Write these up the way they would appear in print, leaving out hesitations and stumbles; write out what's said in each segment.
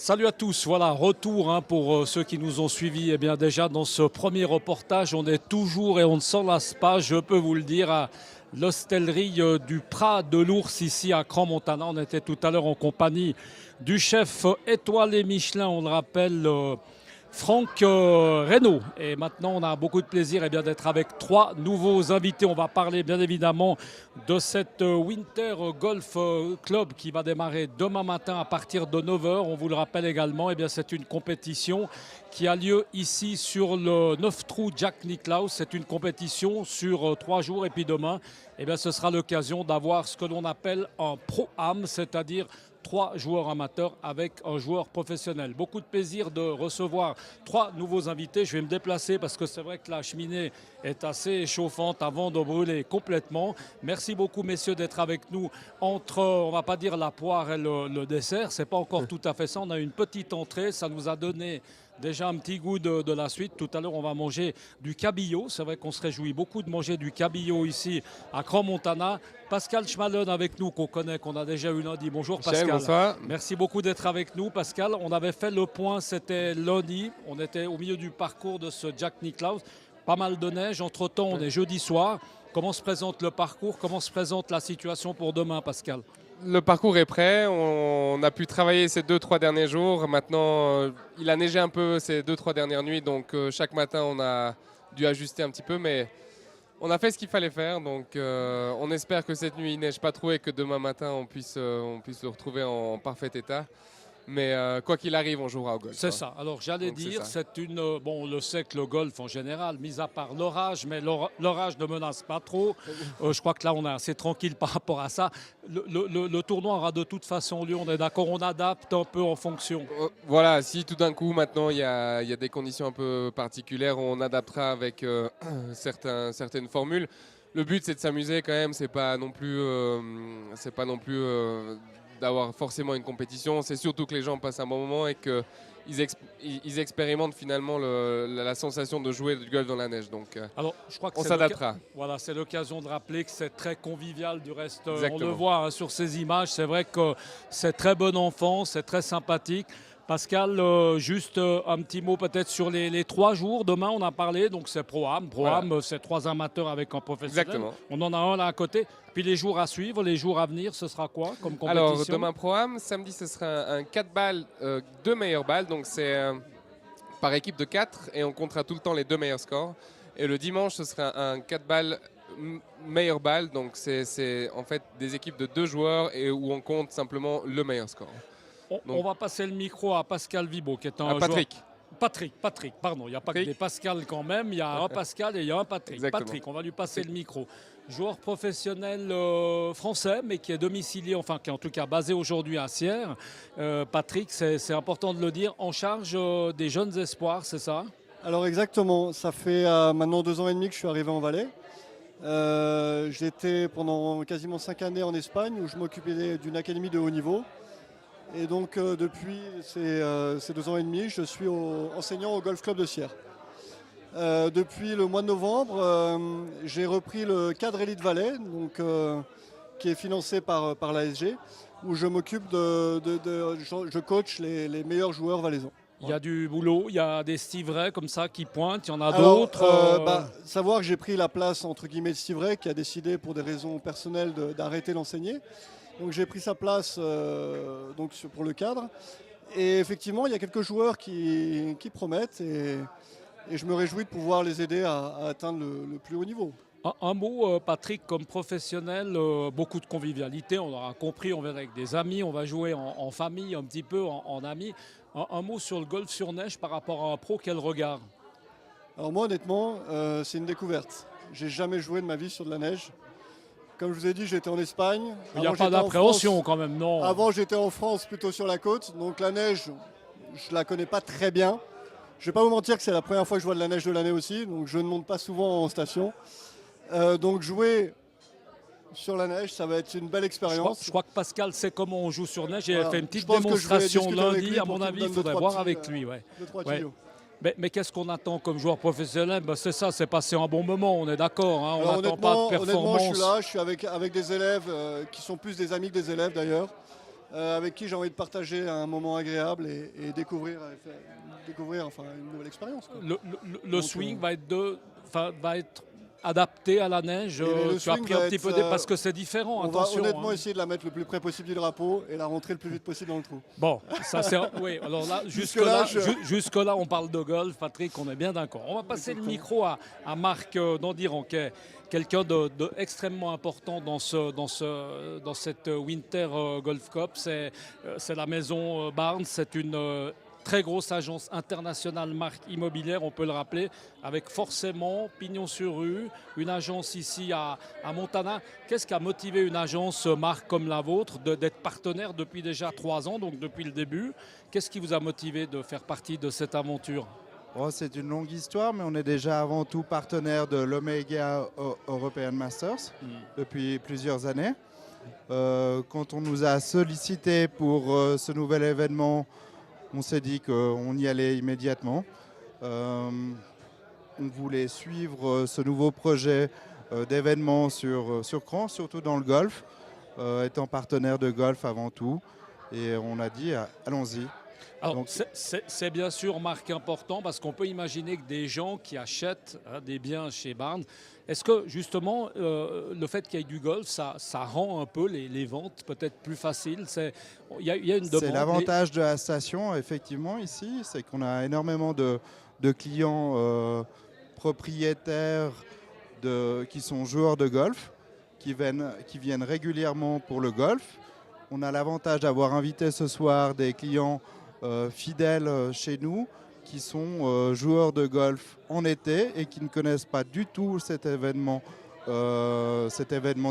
Salut à tous, voilà, retour pour ceux qui nous ont suivis. Eh bien déjà dans ce premier reportage, on est toujours et on ne s'en lasse pas, je peux vous le dire, à l'hostellerie du Prat de l'Ours ici à Crans-Montana. On était tout à l'heure en compagnie du chef étoilé Michelin, on le rappelle, Franck Reynaud. Et maintenant, on a beaucoup de plaisir d'être avec trois nouveaux invités. On va parler bien évidemment de cette Winter Golf Club qui va démarrer demain matin à partir de 9 heures. On vous le rappelle également, c'est une compétition qui a lieu ici sur le 9 trous Jack Nicklaus. C'est une compétition sur 3 jours et puis demain, ce sera l'occasion d'avoir ce que l'on appelle un Pro-Am, c'est-à-dire 3 joueurs amateurs avec un joueur professionnel. Beaucoup de plaisir de recevoir 3 nouveaux invités. Je vais me déplacer parce que c'est vrai que la cheminée est assez chauffante avant de brûler complètement. Merci beaucoup messieurs d'être avec nous entre, on va pas dire la poire et le dessert. C'est pas encore tout à fait ça. On a une petite entrée. Ça nous a donné déjà un petit goût de la suite. Tout à l'heure, on va manger du cabillaud. C'est vrai qu'on se réjouit beaucoup de manger du cabillaud ici à Crans-Montana. Pascal Schmalen avec nous, qu'on connaît, qu'on a déjà eu lundi. Bonjour Pascal. Bonsoir. Merci beaucoup d'être avec nous Pascal. On avait fait le point, c'était lundi. On était au milieu du parcours de ce Jack Nicklaus. Pas mal de neige. Entre-temps, on est jeudi soir. Comment se présente le parcours? Comment se présente la situation pour demain Pascal? Le parcours est prêt, on a pu travailler ces 2-3 derniers jours. Maintenant, il a neigé un peu ces 2-3 dernières nuits, donc chaque matin on a dû ajuster un petit peu, mais on a fait ce qu'il fallait faire. Donc on espère que cette nuit il neige pas trop et que demain matin on puisse le retrouver en parfait état. Mais quoi qu'il arrive, on jouera au golf. C'est ça. Alors j'allais dire, c'est une... Bon, on le sait que le golf en général, mis à part l'orage, mais l'orage ne menace pas trop. Je crois que là, on est assez tranquille par rapport à ça. Le tournoi aura de toute façon lieu, on est d'accord, on adapte un peu en fonction. Voilà, si tout d'un coup, maintenant, il y a des conditions un peu particulières, on adaptera avec certaines formules. Le but, c'est de s'amuser quand même, c'est pas non plus d'avoir forcément une compétition. C'est surtout que les gens passent un bon moment et qu'ils expérimentent finalement la sensation de jouer du golf dans la neige. Donc alors, je crois que on s'adaptera. Voilà, c'est l'occasion de rappeler que c'est très convivial du reste. Exactement. On le voit sur ces images. C'est vrai que c'est très bon enfant, c'est très sympathique. Pascal, juste un petit mot peut-être sur les 3 jours. Demain, on a parlé, donc c'est Pro-Am. Pro-Am, voilà. C'est 3 amateurs avec un professionnel. Exactement. On en a un là à côté. Puis les jours à suivre, les jours à venir, ce sera quoi comme compétition? Alors, demain Pro-Am, samedi, ce sera un 4 balles, 2 meilleures balles. Donc c'est par équipe de 4 et on comptera tout le temps les 2 meilleurs scores. Et le dimanche, ce sera un 4 balles meilleure balle. Donc c'est en fait des équipes de 2 joueurs et où on compte simplement le meilleur score. On va passer le micro à Pascal Vibo, qui est un Patrick. Joueur... Patrick, pardon, il n'y a pas que des Pascal quand même, il y a un Pascal et il y a un Patrick. Exactement. Patrick, on va lui passer le micro. Joueur professionnel français, mais qui est domicilié, enfin qui est en tout cas basé aujourd'hui à Sierre. Patrick, c'est important de le dire, en charge des jeunes espoirs, c'est ça? Alors exactement, ça fait maintenant 2 ans et demi que je suis arrivé en Valais. J'étais pendant quasiment 5 années en Espagne où je m'occupais d'une académie de haut niveau. Et donc depuis ces 2 ans et demi, je suis enseignant au Golf Club de Sierre. Depuis le mois de novembre, j'ai repris le cadre Elite Valais, donc, qui est financé par l'ASG, où je m'occupe je coach les meilleurs joueurs valaisans. Il y a du boulot, il y a des Steve Ray comme ça qui pointent, il y en a d'autres. Savoir que j'ai pris la place entre guillemets de Steve Ray, qui a décidé pour des raisons personnelles d'arrêter d'enseigner. Donc j'ai pris sa place donc pour le cadre. Et effectivement, il y a quelques joueurs qui promettent et je me réjouis de pouvoir les aider à atteindre le plus haut niveau. Un mot, Patrick, comme professionnel, beaucoup de convivialité, on aura compris, on va avec des amis, on va jouer en famille, un petit peu en amis. Un mot sur le golf sur neige par rapport à un pro, quel regard? Alors moi honnêtement, c'est une découverte. J'ai jamais joué de ma vie sur de la neige. Comme je vous ai dit, j'étais en Espagne. Il n'y a pas d'appréhension quand même, non? Avant, j'étais en France, plutôt sur la côte. Donc la neige, je ne la connais pas très bien. Je ne vais pas vous mentir que c'est la première fois que je vois de la neige de l'année aussi. Donc je ne monte pas souvent en station. Donc jouer sur la neige, ça va être une belle expérience. Je crois que Pascal sait comment on joue sur neige. Il a fait une petite démonstration lundi. À mon avis, il faudrait voir avec lui. Ouais. Mais qu'est-ce qu'on attend comme joueur professionnel? C'est ça, c'est passer un bon moment, on est d'accord. Hein, on n'attend pas de performance. Honnêtement, je suis là, je suis avec des élèves qui sont plus des amis que des élèves d'ailleurs. avec qui j'ai envie de partager un moment agréable et découvrir enfin, une nouvelle expérience, quoi. Le Donc, swing va être adapté à la neige. le Tu as swing pris va un petit être, peu parce que c'est différent. on va Attention. honnêtement Hein. essayer de la mettre le plus près possible du drapeau et la rentrer le plus vite possible dans le trou. Bon, ça c'est oui. Alors là, Jusque-là, jusque-là, on parle de golf, Patrick. On est bien d'accord. On va passer le micro à Marc Dandiran, qui est quelqu'un de extrêmement important dans cette Winter Golf Cup. C'est la maison Barnes. C'est une très grosse agence internationale marque immobilière, on peut le rappeler, avec forcément pignon sur rue, une agence ici à Montana. Qu'est-ce qui a motivé une agence marque comme la vôtre d'être partenaire depuis déjà 3 ans, donc depuis le début? Qu'est-ce qui vous a motivé de faire partie de cette aventure? Oh, c'est une longue histoire, mais on est déjà avant tout partenaire de l'Omega European Masters depuis plusieurs années. Quand on nous a sollicité pour ce nouvel événement, on s'est dit qu'on y allait immédiatement. On voulait suivre ce nouveau projet d'événement sur Cran, surtout dans le golf, étant partenaire de golf avant tout. Et on a dit, allons-y. Alors, Donc, c'est bien sûr marque important parce qu'on peut imaginer que des gens qui achètent des biens chez Barnes, est-ce que justement le fait qu'il y ait du golf, ça rend un peu les ventes peut-être plus faciles? Il y a une demande. C'est l'avantage de la station, effectivement, ici, c'est qu'on a énormément de clients propriétaires qui sont joueurs de golf, qui viennent régulièrement pour le golf. On a l'avantage d'avoir invité ce soir des clients fidèles chez nous qui sont joueurs de golf en été et qui ne connaissent pas du tout cet événement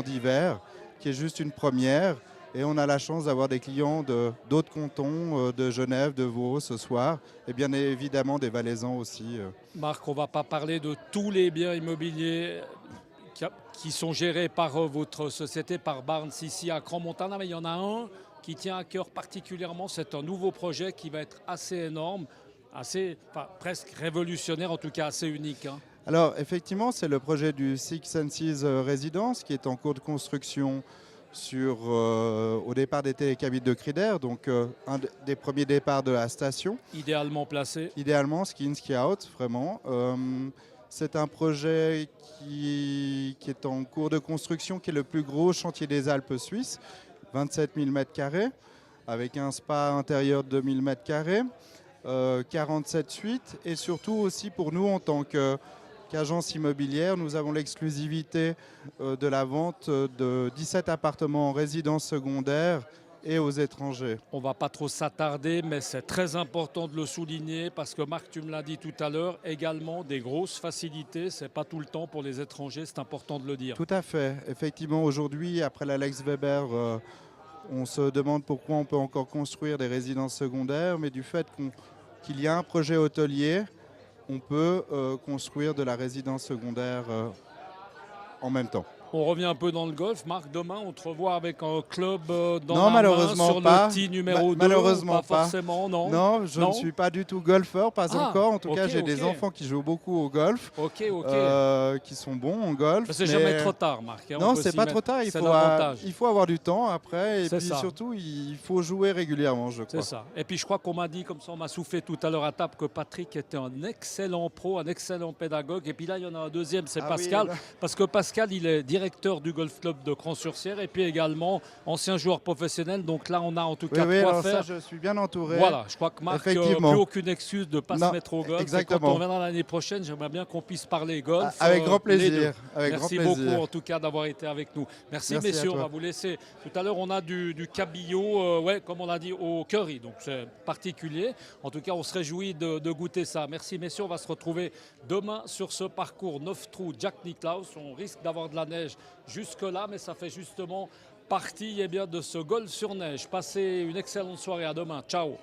d'hiver, qui est juste une première. Et on a la chance d'avoir des clients d'autres cantons, de Genève, de Vaud ce soir, et bien évidemment des Valaisans aussi. Marc, on ne va pas parler de tous les biens immobiliers qui sont gérés par votre société, par Barnes ici à Crans-Montana, mais il y en a un qui tient à cœur particulièrement. C'est un nouveau projet qui va être assez énorme, presque révolutionnaire, en tout cas assez unique. Hein. Alors effectivement, c'est le projet du Six Senses Residence qui est en cours de construction au départ des télécabines de Crider, donc un des premiers départs de la station. Idéalement placé. Idéalement, ski in, ski out, vraiment. C'est un projet qui est en cours de construction, qui est le plus gros chantier des Alpes suisses, 27 000 m², avec un spa intérieur de 2 000 m², 47 suites, et surtout aussi pour nous en tant qu'agence immobilière, nous avons l'exclusivité de la vente de 17 appartements en résidence secondaire et aux étrangers. On ne va pas trop s'attarder, mais c'est très important de le souligner parce que Marc, tu me l'as dit tout à l'heure, également des grosses facilités. Ce n'est pas tout le temps pour les étrangers, c'est important de le dire. Tout à fait. Effectivement, aujourd'hui, après l'Alex Weber, on se demande pourquoi on peut encore construire des résidences secondaires, mais du fait qu'il y a un projet hôtelier, on peut construire de la résidence secondaire en même temps. On revient un peu dans le golf. Marc, demain, on te revoit avec un club dans non, la malheureusement main sur pas. le tee numéro 2. Malheureusement pas forcément, non. Non, je ne suis pas du tout golfeur, pas encore. En tout cas, j'ai des enfants qui jouent beaucoup au golf, qui sont bons en golf. C'est jamais trop tard, Marc. Hein, non, c'est pas trop tard. Il faut avoir du temps après. Et puis surtout, il faut jouer régulièrement, je crois. C'est ça. Et puis, je crois qu'on m'a dit, comme ça, on m'a soufflé tout à l'heure à table, que Patrick était un excellent pro, un excellent pédagogue. Et puis là, il y en a un deuxième, c'est Pascal. Oui, parce que Pascal, il est directeur du golf club de Crans-sur-Sierre et puis également ancien joueur professionnel. Donc là, on a en tout cas quoi faire. Ça, je suis bien entouré. Voilà, je crois que Marc n'a plus aucune excuse de ne pas se mettre au golf. Exactement. Et quand on reviendra l'année prochaine, j'aimerais bien qu'on puisse parler golf. Avec grand plaisir. Merci beaucoup en tout cas d'avoir été avec nous. Merci messieurs, on va vous laisser. Tout à l'heure, on a du cabillaud, comme on l'a dit, au curry. Donc c'est particulier. En tout cas, on se réjouit de goûter ça. Merci messieurs, on va se retrouver demain sur ce parcours 9 trous Jack Nicklaus. On risque d'avoir de la neige jusque-là, mais ça fait justement partie de ce golf sur neige. Passez une excellente soirée, à demain. Ciao.